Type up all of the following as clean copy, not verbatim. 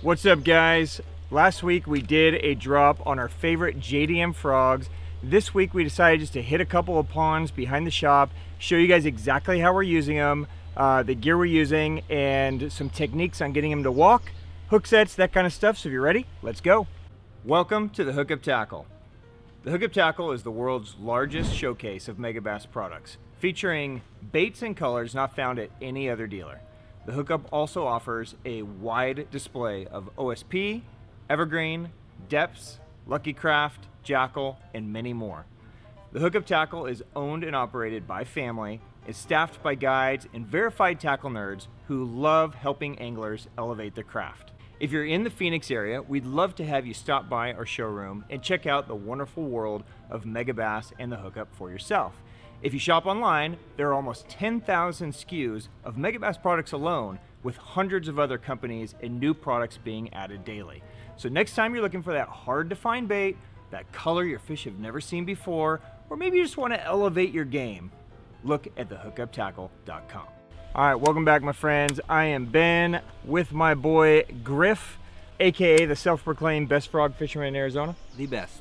What's up, guys? Last week we did a drop on our favorite JDM frogs. This week we decided just to hit a couple of ponds behind the shop, show you guys exactly how we're using them, the gear we're using, and some techniques on getting them to walk, hook sets, that kind of stuff. So if you're ready, let's go. Welcome to the Hookup Tackle. The Hookup Tackle is the world's largest showcase of Megabass products, featuring baits and colors not found at any other dealer. The Hookup also offers a wide display of OSP, Evergreen, Deps, Lucky Craft, Jackall, and many more. The Hookup Tackle is owned and operated by family, is staffed by guides and verified tackle nerds who love helping anglers elevate their craft. If you're in the Phoenix area, we'd love to have you stop by our showroom and check out the wonderful world of Megabass and the Hookup for yourself. If you shop online, there are almost 10,000 SKUs of Megabass products alone, with hundreds of other companies and new products being added daily. So next time you're looking for that hard to find bait, that color your fish have never seen before, or maybe you just want to elevate your game, look at thehookuptackle.com. All right, welcome back, my friends. I am Ben with my boy Griff, aka the self-proclaimed best frog fisherman in Arizona. The best.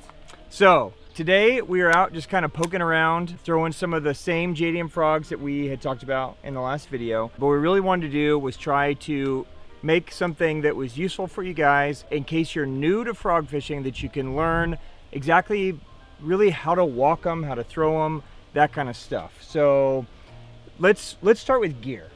So today we are out just kind of poking around, throwing some of the same JDM frogs that we had talked about in the last video. But what we really wanted to do was try to make something that was useful for you guys in case you're new to frog fishing, that you can learn exactly really how to walk them, how to throw them, that kind of stuff. So let's start with gear.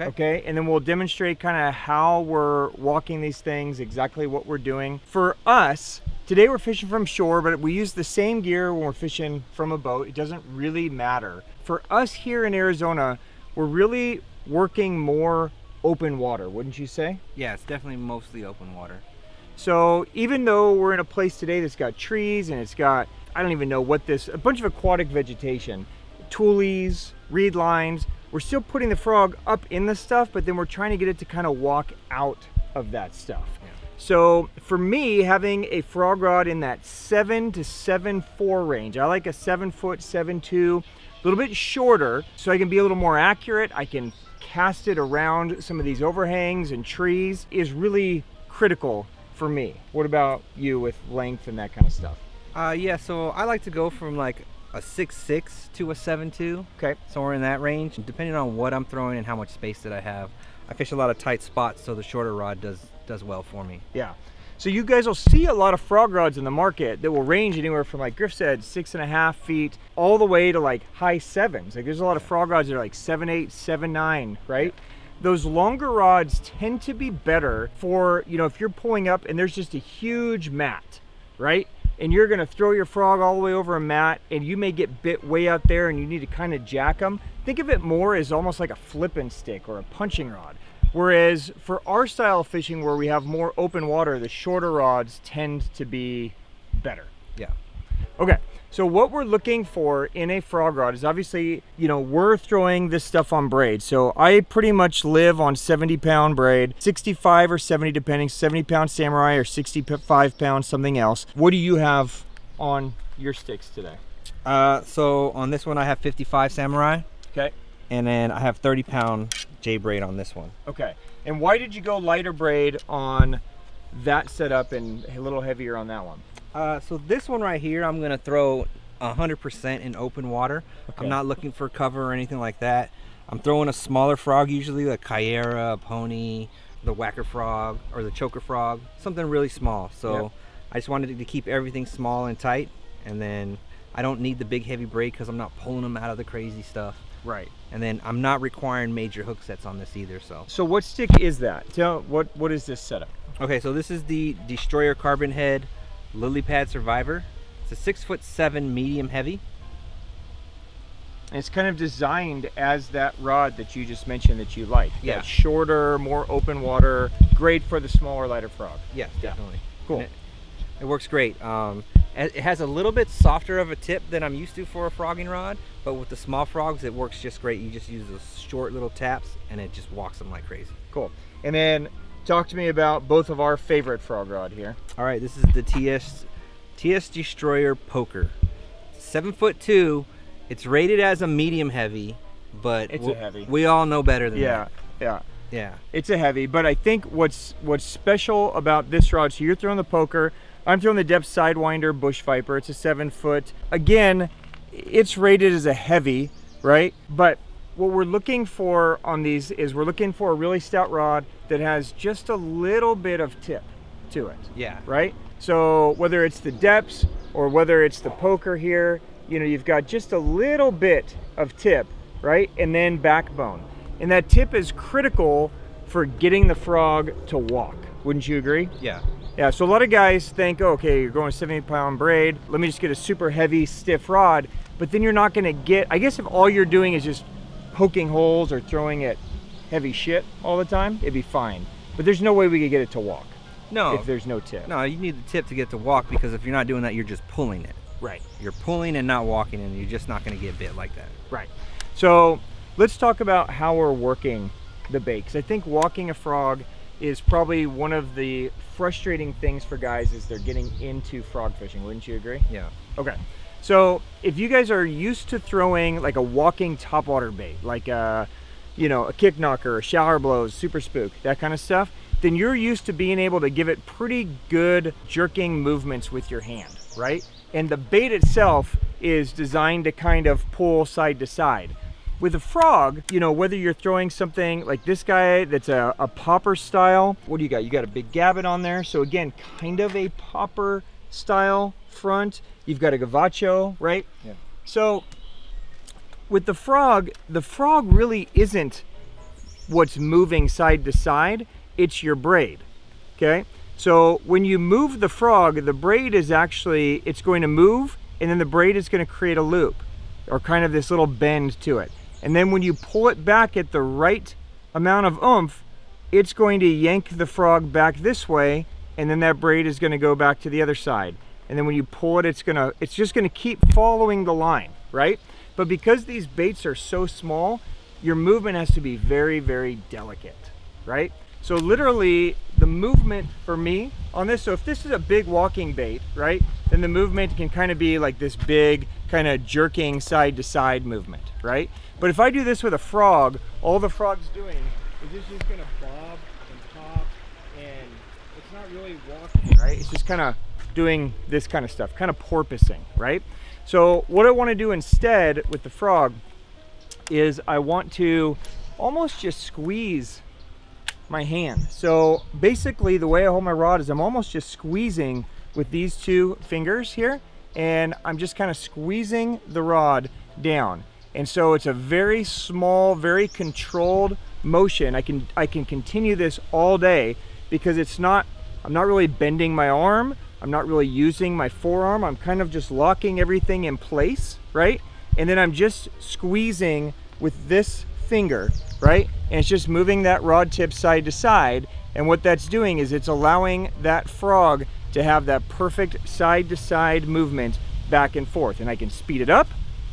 Okay, and then we'll demonstrate kind of how we're walking these things, exactly what we're doing. For us, today we're fishing from shore, but we use the same gear when we're fishing from a boat. It doesn't really matter. For us here in Arizona, we're really working more open water, wouldn't you say? Yeah, it's definitely mostly open water. So even though we're in a place today that's got trees and it's got, I don't even know what this, a bunch of aquatic vegetation, tules, reed lines, we're still putting the frog up in the stuff, but then we're trying to get it to kind of walk out of that stuff. Yeah. So for me, having a frog rod in that 7 to 7.4 range, I like a 7 foot, 7.2, a little bit shorter, so I can be a little more accurate. I can cast it around some of these overhangs and trees, is really critical for me. What about you with length and that kind of stuff? Yeah, so I like to go from like a 6.6 to a 7.2. Okay. Somewhere in that range. Depending on what I'm throwing and how much space that I have. I fish a lot of tight spots, so the shorter rod does well for me. Yeah. So you guys will see a lot of frog rods in the market that will range anywhere from, like Griff said, 6.5 feet all the way to like high 7s. Like there's a lot of frog rods that are like 7.8, 7.9, right? Yeah. Those longer rods tend to be better for, you know, if you're pulling up and there's just a huge mat, right? and you're gonna throw your frog all the way over a mat, and you may get bit way out there and you need to kind of jack them, think of it more as almost like a flipping stick or a punching rod. Whereas for our style of fishing where we have more open water, the shorter rods tend to be better. Yeah. Okay, so what we're looking for in a frog rod is obviously, you know, we're throwing this stuff on braid. So I pretty much live on 70-pound braid, 65 or 70 depending, 70-pound samurai or 65-pound something else. What do you have on your sticks today? So on this one I have 55 samurai. Okay. And then I have 30-pound J braid on this one. Okay. And why did you go lighter braid on that setup and a little heavier on that one? So this one right here, I'm gonna throw 100% in open water. Okay. I'm not looking for cover or anything like that. I'm throwing a smaller frog, usually like Kyera, a pony, the whacker frog, or the choker frog, something really small. So yep. I just wanted to keep everything small and tight, and then I don't need the big heavy braid because I'm not pulling them out of the crazy stuff. Right. And then I'm not requiring major hook sets on this either. So what stick is that? Tell what is this setup? Okay, so this is the Destroyer Carbon Head Lily Pad Survivor. It's a 6'7" medium heavy. And it's kind of designed as that rod that you just mentioned that you like. Yeah. That shorter, more open water, great for the smaller, lighter frog. Yeah, definitely. Cool. It works great. It has a little bit softer of a tip than I'm used to for a frogging rod, but with the small frogs, it works just great. You just use those short little taps, and it just walks them like crazy. Cool. And then talk to me about both of our favorite frog rod here. All right, this is the TS Destroyer Poker. 7'2". It's rated as a medium heavy, but it's a heavy. We all know better than that. Yeah. It's a heavy, but I think what's special about this rod, so you're throwing the Poker, I'm throwing the Deps Sidewinder Bush Viper. It's a 7-foot. Again, it's rated as a heavy, right? But what we're looking for on these is we're looking for a really stout rod that has just a little bit of tip to it. Yeah. Right? So whether it's the Deps or whether it's the Poker here, you know, you've got just a little bit of tip, right? And then backbone. And that tip is critical for getting the frog to walk. Wouldn't you agree? Yeah. Yeah, so a lot of guys think, oh, okay, you're going 70-pound braid, let me just get a super heavy, stiff rod, but then you're not gonna get, I guess if all you're doing is just poking holes or throwing at heavy shit all the time, it'd be fine. But there's no way we could get it to walk. No. If there's no tip. No, you need the tip to get to walk, because if you're not doing that, you're just pulling it. Right. You're pulling and not walking, and you're just not gonna get bit like that. Right. So let's talk about how we're working the bait, because I think walking a frog is probably one of the frustrating things for guys as they're getting into frog fishing. Wouldn't you agree? Yeah. Okay. So if you guys are used to throwing like a walking topwater bait, like a, you know, a kick knocker, a shower blows, super spook, that kind of stuff, then you're used to being able to give it pretty good jerking movements with your hand, right? And the bait itself is designed to kind of pull side to side. With a frog, you know, whether you're throwing something like this guy that's a popper style, what do you got? You got a big gabbit on there. So again, kind of a popper style front. You've got a Gavacho, right? Yeah. So with the frog really isn't what's moving side to side, it's your braid, okay? So when you move the frog, the braid is actually, it's going to move, and then the braid is going to create a loop, or kind of this little bend to it. And then when you pull it back at the right amount of oomph, it's going to yank the frog back this way, and then that braid is going to go back to the other side. And then when you pull it, it's just going to keep following the line, right? But because these baits are so small, your movement has to be very, very delicate, right? So literally the movement for me on this, so if this is a big walking bait, right, then the movement can kind of be like this big kind of jerking side to side movement, right? But if I do this with a frog, all the frog's doing is it's just gonna bob and pop, and it's not really walking, right? It's just kind of doing this kind of stuff, kind of porpoising, right? So what I want to do instead with the frog is I want to almost just squeeze my hand. So basically the way I hold my rod is I'm almost just squeezing with these two fingers here, and I'm just kind of squeezing the rod down. And so it's a very small, very controlled motion. I can continue this all day because I'm not really bending my arm I'm not really using my forearm. I'm kind of just locking everything in place, right? And then I'm just squeezing with this finger, right? And it's just moving that rod tip side to side. And what that's doing is it's allowing that frog to have that perfect side to side movement back and forth. And I can speed it up,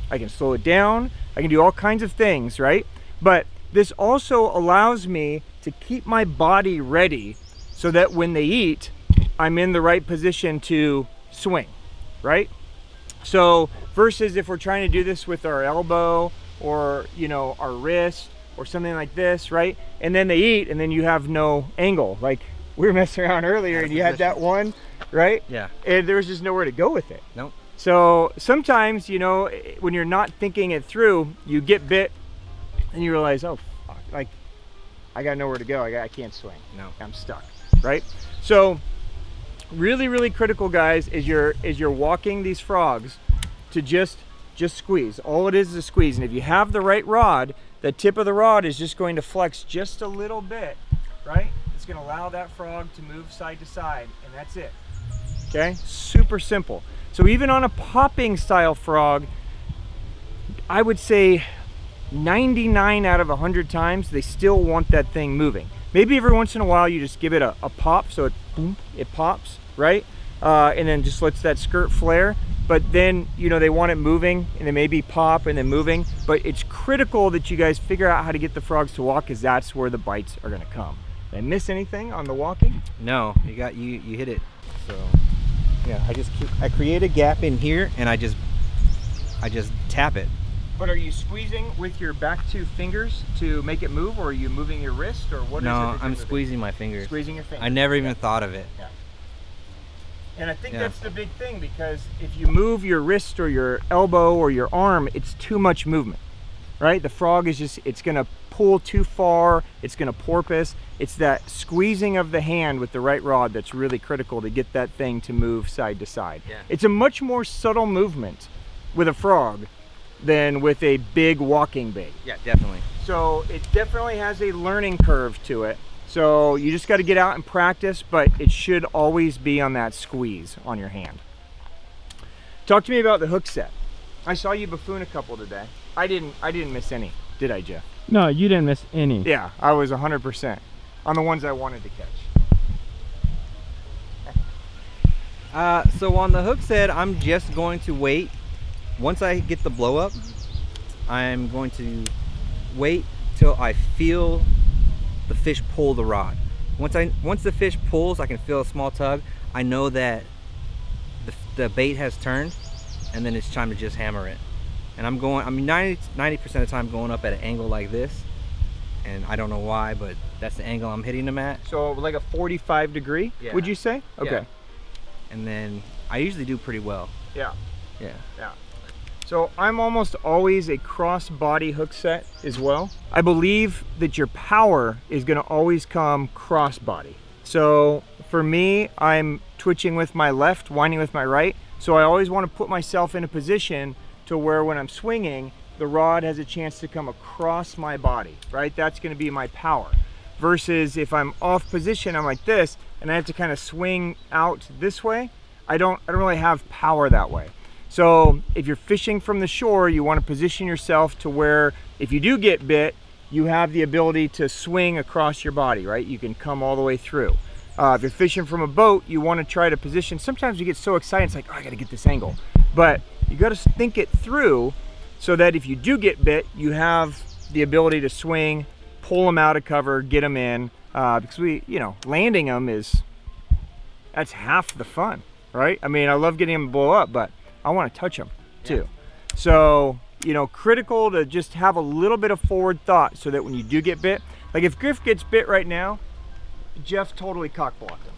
I can slow it down, I can do all kinds of things, right? But this also allows me to keep my body ready so that when they eat, I'm in the right position to swing, right? So versus if we're trying to do this with our elbow or, you know, our wrist or something like this, right? And then they eat and then you have no angle. Like we were messing around earlier and you had that one, right? Yeah. And there was just nowhere to go with it. Nope. So sometimes, you know, when you're not thinking it through, you get bit and you realize, oh, fuck, like I got nowhere to go. I can't swing. No. I'm stuck, right? So really, really critical, guys, is you're walking these frogs to just squeeze. All it is a squeeze. And if you have the right rod, the tip of the rod is just going to flex just a little bit, right? It's going to allow that frog to move side to side, and that's it. Okay, super simple. So even on a popping style frog, I would say 99 out of 100 times they still want that thing moving. Maybe every once in a while you just give it a pop, so it boom, it pops, right? And then just lets that skirt flare. But then, you know, they want it moving, and then maybe pop and then moving. But it's critical that you guys figure out how to get the frogs to walk, because that's where the bites are going to come. Did I miss anything on the walking? No, you hit it. So yeah, I create a gap in here and I just tap it. But are you squeezing with your back two fingers to make it move, or are you moving your wrist, or what is it? No, I'm squeezing my fingers. Squeezing your fingers. I never even thought of it. Yeah. And I think that's the big thing, because if you move your wrist or your elbow or your arm, it's too much movement, right? The frog is just, it's gonna pull too far, it's gonna porpoise. It's that squeezing of the hand with the right rod that's really critical to get that thing to move side to side. Yeah. It's a much more subtle movement with a frog than with a big walking bait. Yeah, definitely. So it definitely has a learning curve to it. So you just got to get out and practice, but it should always be on that squeeze on your hand. Talk to me about the hook set. I saw you buffoon a couple today. I didn't miss any, did I, Jeff? No, you didn't miss any. Yeah, I was 100% on the ones I wanted to catch. So on the hook set, I'm just going to wait. Once I get the blow up, I'm going to wait till I feel the fish pull the rod. Once the fish pulls, I can feel a small tug. I know that the bait has turned, and then it's time to just hammer it. And I'm going, I mean, 90% of the time going up at an angle like this, and I don't know why, but that's the angle I'm hitting them at. So like a 45 degree, yeah. Would you say? Okay. Yeah. And then I usually do pretty well. Yeah. Yeah. Yeah. So I'm almost always a cross body hook set as well. I believe that your power is gonna always come cross body. So for me, I'm twitching with my left, winding with my right. So I always wanna put myself in a position to where when I'm swinging, the rod has a chance to come across my body, right? That's gonna be my power. Versus if I'm off position, I'm like this, and I have to kind of swing out this way, I don't really have power that way. So if you're fishing from the shore, you want to position yourself to where if you do get bit, you have the ability to swing across your body, right? You can come all the way through. If you're fishing from a boat, you want to try to position. Sometimes you get so excited, it's like, oh, I got to get this angle. But you got to think it through so that if you do get bit, you have the ability to swing, pull them out of cover, get them in. Because landing them that's half the fun, right? I mean, I love getting them to blow up, but I want to touch them too. Yeah. So, critical to just have a little bit of forward thought so that when you do get bit, like if Griff gets bit right now, Jeff totally cock blocked him.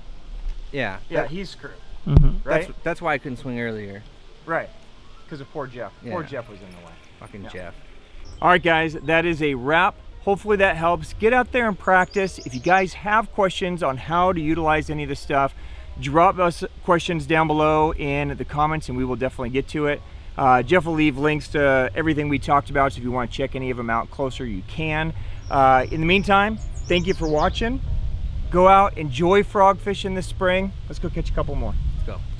Yeah. Yeah, he's screwed. Mm-hmm. Right? That's why I couldn't swing earlier. Right. Because of poor Jeff. Yeah. Poor Jeff was in the way. Fucking Jeff. All right, guys, that is a wrap. Hopefully that helps. Get out there and practice. If you guys have questions on how to utilize any of this stuff, drop us questions down below in the comments and we will definitely get to it. Jeff will leave links to everything we talked about, so if you want to check any of them out closer, you can. In the meantime, thank you for watching. Go out, enjoy frog fishing this spring. Let's go catch a couple more. Let's go. go.